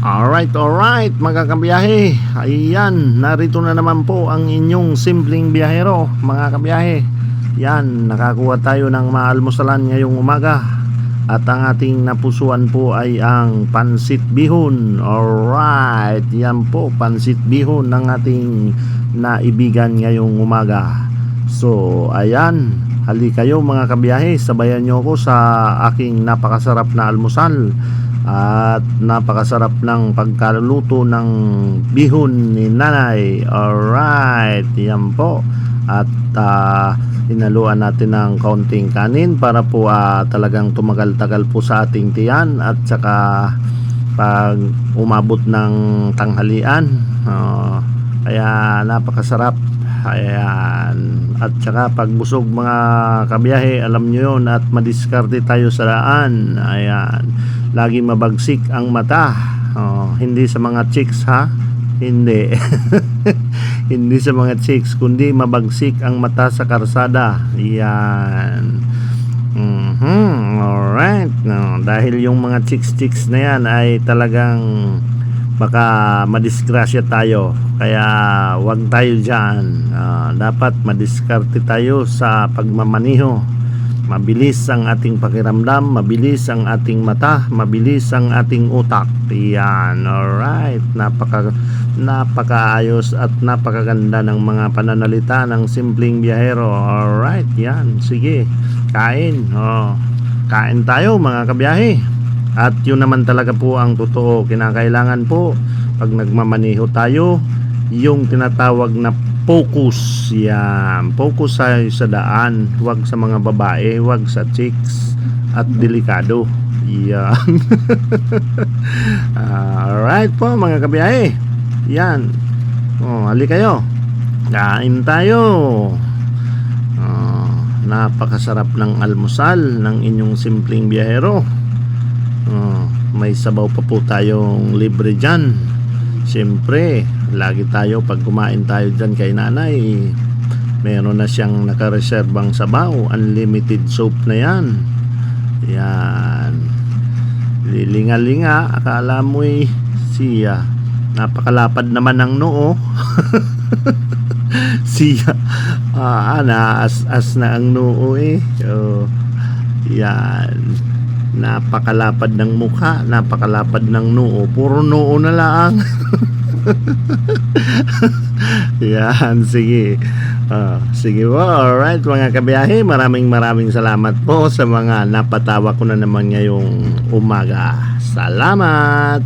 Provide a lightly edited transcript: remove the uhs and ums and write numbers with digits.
Alright mga kabiyahe. Ayan, narito na naman po ang inyong simpleng biyahero mga kabiyahe. Yan, nakakuha tayo ng maalmusalan ngayong umaga. At ang ating napusuan po ay ang pansit bihon. Alright, yan po, pansit bihon ng ating naibigan ngayong umaga. So, ayan, hali kayo mga kabiyahe, sabayan nyo ako sa aking napakasarap na almusal. At napakasarap ng pagkaluto ng bihon ni nanay. Alright, yan po. At hinaluan natin ng kaunting kanin para po talagang tumagal-tagal po sa ating tiyan. At saka pag umabot ng tanghalian, kaya napakasarap. Ayan. At saka pag busog mga kabiyahe, alam nyo yun, at madiskarte tayo sa daan. Ayan, lagi mabagsik ang mata. Hindi sa mga chicks ha, hindi. Hindi sa mga chicks, kundi mabagsik ang mata sa karsada. Ayan. Alright, dahil yung mga chicks na yan ay talagang baka madisgrasya tayo, kaya wag tayo dyan. Dapat madiskarte tayo sa pagmamaniho. Mabilis ang ating pakiramdam, mabilis ang ating mata, mabilis ang ating utak. Yan, alright. Napakaayos at napakaganda ng mga pananalita ng simpleng biyahero. Alright, yan, sige, kain. Kain tayo mga kabiyahe. At yun naman talaga po ang totoo. Kinakailangan po pag nagmamaniho tayo, yung tinatawag na focus. Yan, focus sa daan. Huwag sa mga babae, huwag sa chicks, at delikado. Yan. Alright po mga kabiyahe. Yan, hali kayo, kain tayo. Napakasarap ng almusal ng inyong simpleng biyahero. May sabaw pa po tayong libre dyan. Siyempre, lagi tayo pag kumain tayo dyan kay nanay, meron na siyang nakareserbang sabaw. Unlimited soup na yan. Yan, lilinga-linga. Akala mo'y siya, napakalapad naman ng noo. Siya, naas-as na ang noo eh. So, yan, napakalapad ng mukha, napakalapad ng noo, puro noo na lang. Yan, sige. Sige po, alright mga kabiyahe, maraming salamat po sa mga napatawa ko na naman ngayong umaga. Salamat.